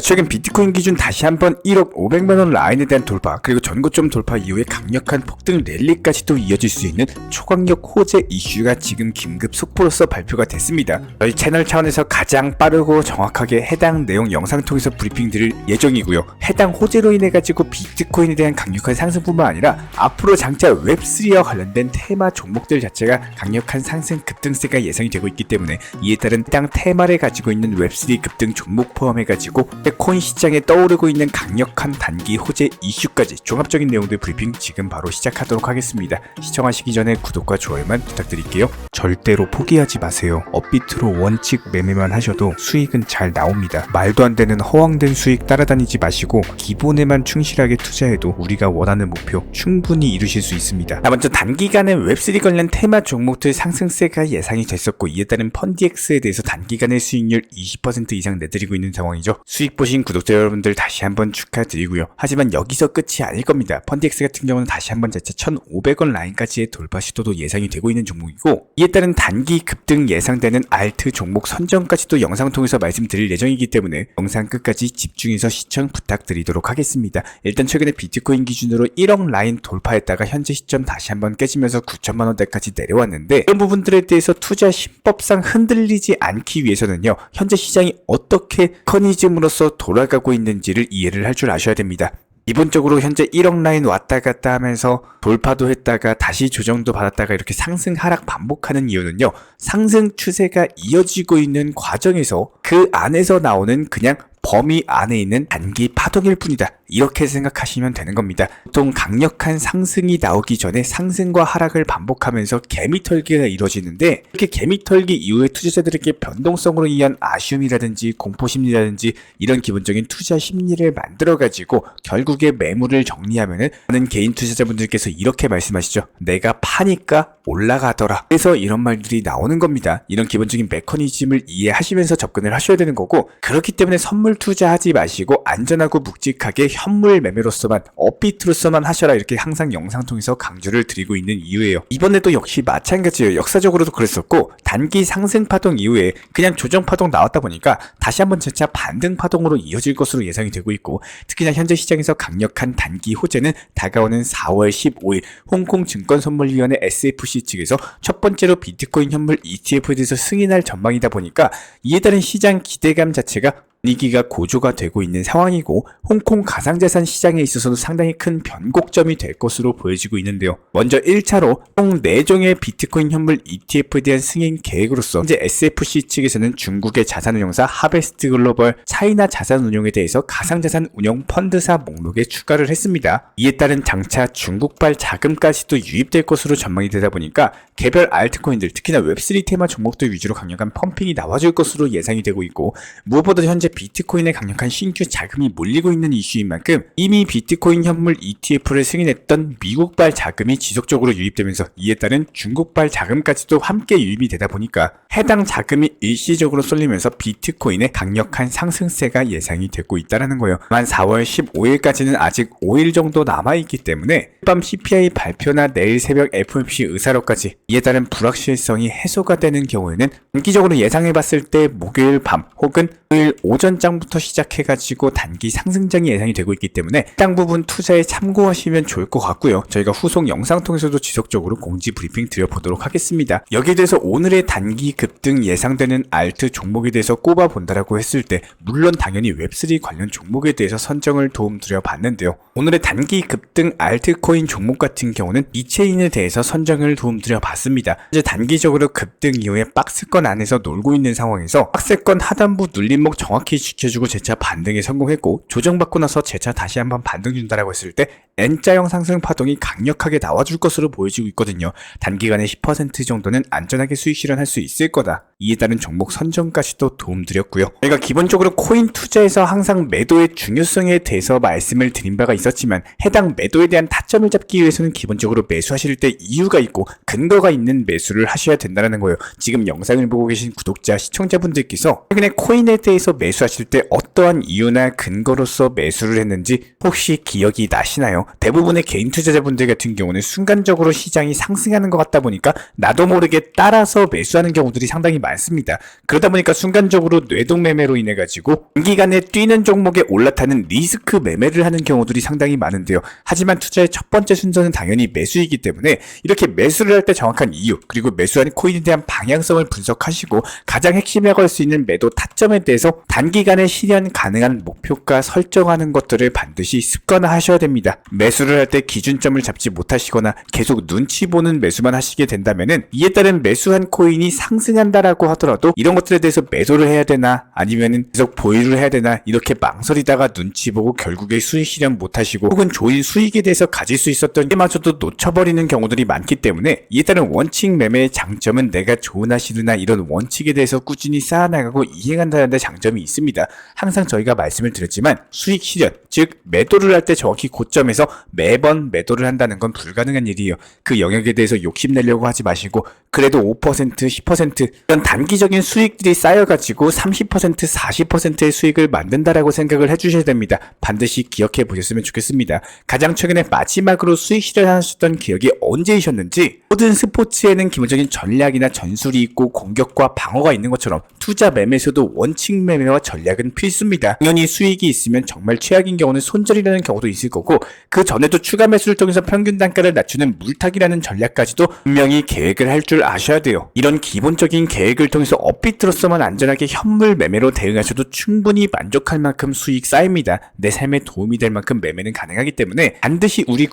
최근 비트코인 기준 다시 한번 1억 500만원 라인에 대한 돌파, 그리고 전고점 돌파 이후에 강력한 폭등 랠리까지도 이어질 수 있는 초강력 호재 이슈가 지금 긴급 속보로서 발표가 됐습니다. 저희 채널 차원에서 가장 빠르고 정확하게 해당 내용 영상 통해서 브리핑 드릴 예정이고요. 해당 호재로 인해 가지고 비트코인에 대한 강력한 상승뿐만 아니라 앞으로 장차 웹3와 관련된 테마 종목들 자체가 강력한 상승 급등세가 예상이 되고 있기 때문에 이에 따른 해당 테마를 가지고 있는 웹3 급등 종목 포함해 가지고 코인 시장에 떠오르고 있는 강력한 단기 호재 이슈까지 종합적인 내용들 브리핑 지금 바로 시작하도록 하겠습니다. 시청하시기 전에 구독과 좋아요만 부탁드릴게요. 절대로 포기하지 마세요. 업비트로 원칙 매매만 하셔도 수익은 잘 나옵니다. 말도 안 되는 허황된 수익 따라다니지 마시고 기본에만 충실하게 투자해도 우리가 원하는 목표 충분히 이루실 수 있습니다. 먼저 단기간에 웹3 관련 테마 종목들 상승세가 예상이 됐었고, 이에 따른 펀디엑스에 대해서 단기간의 수익률 20% 이상 내드리고 있는 상황이죠. 수익 보신 구독자 여러분들 다시 한번 축하드리고요. 하지만 여기서 끝이 아닐 겁니다. 펀디엑스 같은 경우는 다시 한번 재차 1,500원 라인까지의 돌파 시도도 예상이 되고 있는 종목이고, 이에 따른 단기 급등 예상되는 알트 종목 선정까지도 영상 통해서 말씀드릴 예정이기 때문에 영상 끝까지 집중해서 시청 부탁드리도록 하겠습니다. 일단 최근에 비트코인 기준으로 1억 라인 돌파했다가 현재 시점 다시 한번 깨지면서 9천만원대까지 내려왔는데, 이런 부분들에 대해서 투자 신법상 흔들리지 않기 위해서는요, 현재 시장이 어떻게 커니즘으로서 돌아가고 있는지를 이해를 할 줄 아셔야 됩니다. 기본적으로 현재 1억 라인 왔다 갔다 하면서 돌파도 했다가 다시 조정도 받았다가 이렇게 상승 하락 반복하는 이유는요, 상승 추세가 이어지고 있는 과정에서 그 안에서 나오는 그냥 범위 안에 있는 단기 파동일 뿐이다, 이렇게 생각하시면 되는 겁니다. 보통 강력한 상승이 나오기 전에 상승과 하락을 반복하면서 개미털기가 이루어지는데, 이렇게 개미털기 이후에 투자자들에게 변동성으로 인한 아쉬움이라든지 공포심리라든지 이런 기본적인 투자 심리를 만들어가지고 결국에 매물을 정리하면은 많은 개인 투자자분들께서 이렇게 말씀하시죠. 내가 파니까 올라가더라. 그래서 이런 말들이 나오는 겁니다. 이런 기본적인 메커니즘을 이해하시면서 접근을 하셔야 되는 거고, 그렇기 때문에 선물 투자하지 마시고 안전하고 묵직하게 현물 매매로서만, 업비트로서만 하셔라, 이렇게 항상 영상 통해서 강조를 드리고 있는 이유예요. 이번에도 역시 마찬가지예요. 역사적으로도 그랬었고, 단기 상승 파동 이후에 그냥 조정 파동 나왔다 보니까 다시 한번 재차 반등 파동으로 이어질 것으로 예상이 되고 있고, 특히나 현재 시장에서 강력한 단기 호재는 다가오는 4월 15일 홍콩 증권선물위원회 SFC 측에서 첫 번째로 비트코인 현물 ETF에 대해서 승인할 전망이다 보니까, 이에 따른 시장 기대감 자체가 분위기가 고조가 되고 있는 상황이고, 홍콩 가상자산 시장에 있어서도 상당히 큰 변곡점이 될 것으로 보여지고 있는데요. 먼저 1차로 총 4종의 비트코인 현물 ETF에 대한 승인 계획으로서 현재 SFC 측에서는 중국의 자산운용사 하베스트 글로벌 차이나 자산운용에 대해서 가상자산 운용 펀드사 목록에 추가를 했습니다. 이에 따른 장차 중국발 자금까지도 유입될 것으로 전망이 되다 보니까 개별 알트코인들, 특히나 웹3 테마 종목들 위주로 강력한 펌핑이 나와줄 것으로 예상이 되고 있고, 무엇보다도 현재 비트코인에 강력한 신규 자금이 몰리고 있는 이슈인 만큼 이미 비트코인 현물 ETF를 승인했던 미국발 자금이 지속적으로 유입되면서 이에 따른 중국발 자금까지도 함께 유입이 되다 보니까 해당 자금이 일시적으로 쏠리면서 비트코인의 강력한 상승세가 예상이 되고 있다는 거예요. 만 4월 15일까지는 아직 5일 정도 남아있기 때문에 밤 CPI 발표나 내일 새벽 FOMC 의사록까지 이에 따른 불확실성이 해소가 되는 경우에는 단기적으로 예상해봤을 때 목요일 밤 혹은 토요일 오전장부터 시작해가지고 단기 상승장이 예상이 되고 있기 때문에 해당 부분 투자에 참고하시면 좋을 것 같고요. 저희가 후속 영상 통해서도 지속적으로 공지 브리핑 드려보도록 하겠습니다. 여기에 대해서 오늘의 단기 급등 예상되는 알트 종목에 대해서 꼽아본다라고 했을 때, 물론 당연히 웹3 관련 종목에 대해서 선정을 도움드려 봤는데요. 오늘의 단기 급등 알트코인 종목 같은 경우는 이체인에 대해서 선정을 도움드려 봤습니다. 현재 단기적으로 급등 이후에 박스권 안에서 놀고 있는 상황에서 박스권 하단부 눌림목 정확히 지켜주고 재차 반등에 성공했고, 조정받고 나서 재차 다시 한번 반등 준다라고 했을 때 N자형 상승 파동이 강력하게 나와줄 것으로 보여지고 있거든요. 단기간에 10% 정도는 안전하게 수익 실현할 수 있을 거다. 이에 따른 종목 선정까지도 도움드렸고요. 저희가 기본적으로 코인 투자에서 항상 매도의 중요성에 대해서 말씀을 드린 바가 있었지만, 해당 매도에 대한 타점을 잡기 위해서는 기본적으로 매수하실 때 이유가 있고 근거가 있는 매수를 하셔야 된다는 거예요. 지금 영상을 보고 계신 구독자, 시청자분들께서 최근에 코인에 대해서 매수 매수하실 때 어떠한 이유나 근거로서 매수를 했는지 혹시 기억이 나시나요? 대부분의 개인 투자자분들 같은 경우는 순간적으로 시장이 상승하는 것 같다 보니까 나도 모르게 따라서 매수하는 경우들이 상당히 많습니다. 그러다 보니까 순간적으로 뇌동매매로 인해 가지고 단기간에 뛰는 종목에 올라타는 리스크 매매를 하는 경우들이 상당히 많은데요. 하지만 투자의 첫 번째 순서는 당연히 매수이기 때문에 이렇게 매수를 할 때 정확한 이유, 그리고 매수한 코인에 대한 방향성을 분석하시고 가장 핵심이라고 할 수 있는 매도 타점에 대해서 단기간에 실현 가능한 목표가 설정하는 것들을 반드시 습관화하셔야 됩니다. 매수를 할 때 기준점을 잡지 못하시거나 계속 눈치 보는 매수만 하시게 된다면은 이에 따른 매수한 코인이 상승한다라고 하더라도 이런 것들에 대해서 매도를 해야 되나 아니면은 계속 보유를 해야 되나 이렇게 망설이다가 눈치 보고 결국에 수익 실현 못하시고 혹은 좋은 수익에 대해서 가질 수 있었던 게마저도 놓쳐버리는 경우들이 많기 때문에 이에 따른 원칙 매매의 장점은 내가 좋으나 싫으나 이런 원칙에 대해서 꾸준히 쌓아나가고 이행한다는 데 장점이 있습니다. 항상 저희가 말씀을 드렸지만 수익 실현, 즉 매도를 할 때 정확히 고점에서 매번 매도를 한다는 건 불가능한 일이에요. 그 영역에 대해서 욕심내려고 하지 마시고 그래도 5%, 10% 이런 단기적인 수익들이 쌓여가지고 30%, 40%의 수익을 만든다라고 생각을 해주셔야 됩니다. 반드시 기억해 보셨으면 좋겠습니다. 가장 최근에 마지막으로 수익 실현하셨던 기억이 언제이셨는지 모든 스포츠에는 기본적인 전략이나 전술이 있고 공격과 방어가 있는 것처럼 투자 매매에서도 원칙 매매와 전략은 필수입니다. 당연히 수익이 있으면 정말 최악인 경우는 손절이라는 경우도 있을 거고 그 전에도 추가 매수를 통해서 평균 단가를 낮추는 물타기라는 전략까지도 분명히 계획을 할 줄 아셔야 돼요. 이런 기본적인 계획을 통해서 업비트로서만 안전하게 현물 매매로 대응하셔도 충분히 만족할 만큼 수익 쌓입니다. 내 삶에 도움이 될 만큼 매매는 가능하기 때문에 반드시 우리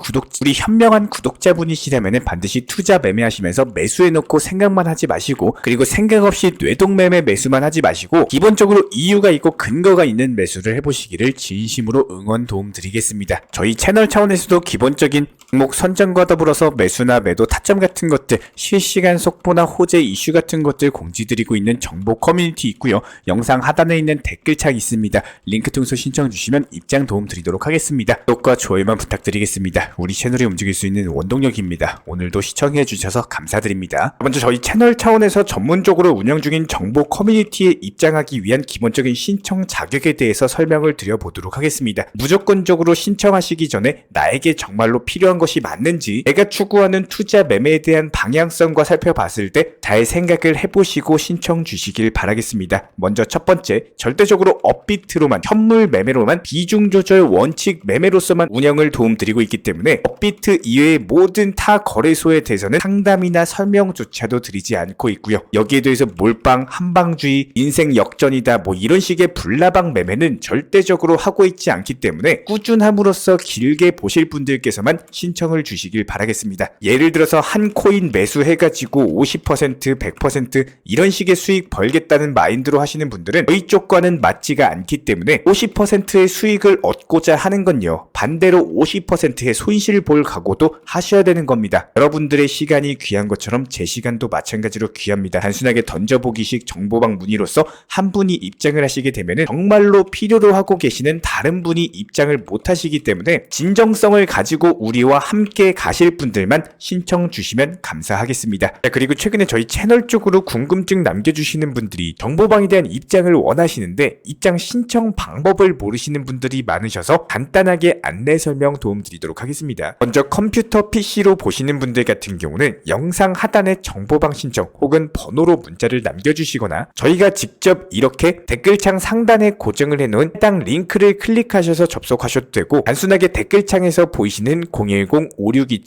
현명한 구독자분이시라면 반드시 투자 매매하시면서 매수해놓고 생각만 하지 마시고 그리고 생각 없이 뇌동매매 매수만 하지 마시고 기본적으로 이유가 있고 근거가 있는 매수를 해보시기를 진심으로 응원 도움 드리겠습니다. 저희 채널 차원에서도 기본적인 종목 선정과 더불어서 매수나 매도 타점 같은 것들 실시간 속보나 호재 이슈 같은 것들 공지드리고 있는 정보 커뮤니티 있고요. 영상 하단에 있는 댓글창 있습니다. 링크 통해서 신청 주시면 입장 도움 드리도록 하겠습니다. 구독과 좋아요만 부탁드리겠습니다. 우리 채널이 움직일 수 있는 원동력입니다. 오늘도 시청해 주셔서 감사드립니다. 먼저 저희 채널 차원에서 전문적으로 운영 중인 정보 커뮤니티에 입장하기 위한 기본적인 신청 자격에 대해서 설명을 드려보도록 하겠습니다. 무조건적으로 신청하시기 전에 나에게 정말로 필요한 것이 맞는지 내가 추구하는 투자 매매에 대한 방향성과 살펴봤을 때 잘 생각을 해보시고 신청 주시길 바라겠습니다. 먼저 첫 번째, 절대적으로 업비트로만 현물 매매로만 비중 조절 원칙 매매로서만 운영을 도움드리고 있기 때문에 업비트 이외의 모든 타 거래소에 대해서는 상담이나 설명조차도 드리지 않고 있고요. 여기에 대해서 몰빵, 한방주의, 인생 역전이다 뭐 이런 식의 불나방 매매는 절대적으로 하고 있지 않기 때문에 꾸준함으로써 길게 보실 분들께서만 신청을 주시길 바라겠습니다. 예를 들어서 한 코인 매수해가지고 50%, 100% 이런 식의 수익 벌겠다는 마인드로 하시는 분들은 저희 쪽과는 맞지가 않기 때문에 50%의 수익을 얻고자 하는 건요. 반대로 50%의 손실 볼 각오도 하셔야 되는 겁니다. 여러분들의 시간이 귀한 것처럼 제 시간도 마찬가지로 귀합니다. 단순하게 던져보기식 정보방 문의로서 한 분이 입장을 하시게 되면 정말로 필요로 하고 계시는 다른 분이 입장을 못 하시기 때문에 진정성을 가지고 우리와 함께 가실 분들만 신청 주시면 감사하겠습니다. 그리고 최근에 저희 채널 쪽으로 궁금증 남겨주시는 분들이 정보방에 대한 입장을 원하시는데 입장 신청 방법을 모르시는 분들이 많으셔서 간단하게 안내 설명 도움드리도록 하겠습니다. 먼저 컴퓨터 PC로 보시는 분들 같은 경우는 영상 하단에 정보방 신청 혹은 번호로 문자를 남겨주시거나 저희가 직접 이렇게 댓글창 상단에 고정을 해놓은 해당 링크를 클릭하셔서 접속하셔도 되고 단순하게 댓글창에서 보이시는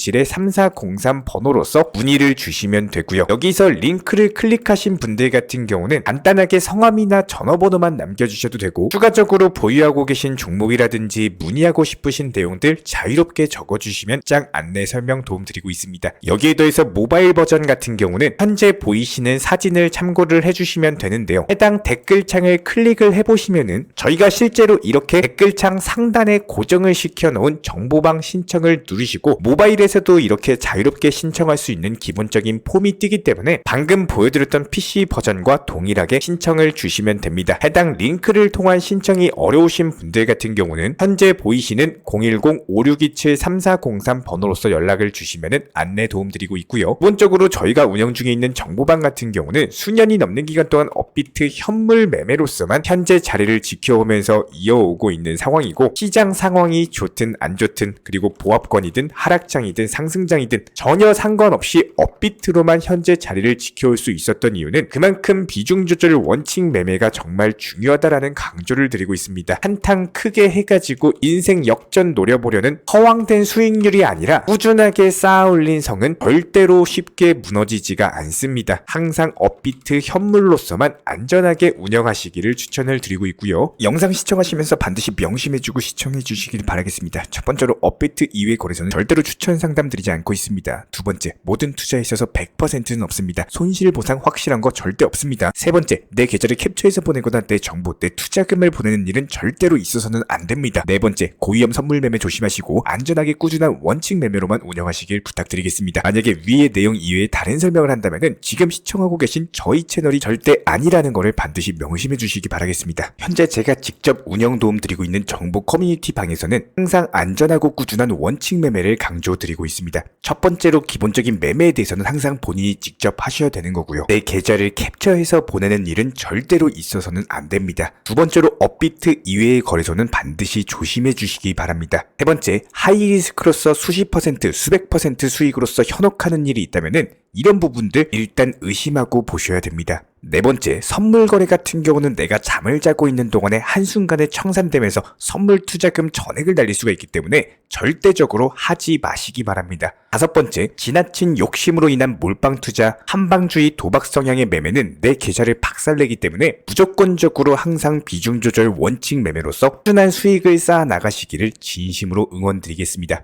010-5627-3403 번호로서 문의를 주시면 되고요. 여기서 링크를 클릭하신 분들 같은 경우는 간단하게 성함이나 전화번호만 남겨주셔도 되고 추가적으로 보유하고 계신 종목이라든지 문의하고 싶으신 내용들 자유롭게 적어주시면 짱 안내 설명 도움드리고 있습니다. 여기에 더해서 모바일 버전 같은 경우는 현재 보이시는 사진을 참고를 해주시면 되는데요. 해당 댓글창을 클릭을 해보시면은 저희가 실제로 이렇게 댓글창 상단에 고정을 시켜놓은 정보방 신청을 누르시고 모바일에서도 이렇게 자유롭게 신청할 수 있는 기본적인 폼이 뜨기 때문에 방금 보여드렸던 PC 버전과 동일하게 신청을 주시면 됩니다. 해당 링크를 통한 신청이 어려우신 분들 같은 경우는 현재 보이시는 010-5627-3403 번호로서 연락을 주시면 안내 도움드리고 있고요. 기본적으로 저희가 운영 중에 있는 정보방 같은 경우는 수년이 넘는 기간 동안 업비트 현물 매매로서 시장에서만 현재 자리를 지켜오면서 이어오고 있는 상황이고, 시장 상황이 좋든 안 좋든 그리고 보합권이든 하락장이든 상승장이든 전혀 상관없이 업비트로만 현재 자리를 지켜올 수 있었던 이유는 그만큼 비중 조절 원칙 매매가 정말 중요하다라는 강조를 드리고 있습니다. 한탕 크게 해가지고 인생 역전 노려보려는 허황된 수익률이 아니라 꾸준하게 쌓아올린 성은 절대로 쉽게 무너지지가 않습니다. 항상 업비트 현물로서만 안전하게 운영하시기를 추천을 드리고 있고요. 영상 시청하시면서 반드시 명심해주고 시청해주시길 바라겠습니다. 첫 번째로 업비트 이외 거래소는 절대로 추천 상담 드리지 않고 있습니다. 두 번째, 모든 투자에 있어서 100%는 없습니다. 손실 보상 확실한 거 절대 없습니다. 세 번째, 내 계좌를 캡처해서 보내거나 내 정보, 내 투자금을 보내는 일은 절대로 있어서는 안 됩니다. 네 번째, 고위험 선물 매매 조심하시고 안전하게 꾸준한 원칙 매매로만 운영하시길 부탁드리겠습니다. 만약에 위의 내용 이외에 다른 설명을 한다면은 지금 시청하고 계신 저희 채널이 절대 아니라는 것을 반드시 명심해 주시기 바라겠습니다. 현재 제가 직접 운영 도움 드리고 있는 정보 커뮤니티 방에서는 항상 안전하고 꾸준한 원칙 매매를 강조드리고 있습니다. 첫 번째로 기본적인 매매에 대해서는 항상 본인이 직접 하셔야 되는 거고요. 내 계좌를 캡처해서 보내는 일은 절대로 있어서는 안 됩니다. 두 번째로 업비트 이외의 거래소는 반드시 조심해 주시기 바랍니다. 세 번째, 하이리스크로서 수십 퍼센트, 수백 퍼센트 수익으로서 현혹하는 일이 있다면은 이런 부분들 일단 의심하고 보셔야 됩니다. 네 번째, 선물 거래 같은 경우는 내가 잠을 자고 있는 동안에 한순간에 청산되면서 선물 투자금 전액을 날릴 수가 있기 때문에 절대적으로 하지 마시기 바랍니다. 다섯 번째, 지나친 욕심으로 인한 몰빵 투자, 한방주의 도박 성향의 매매는 내 계좌를 박살내기 때문에 무조건적으로 항상 비중 조절 원칙 매매로서 꾸준한 수익을 쌓아 나가시기를 진심으로 응원드리겠습니다.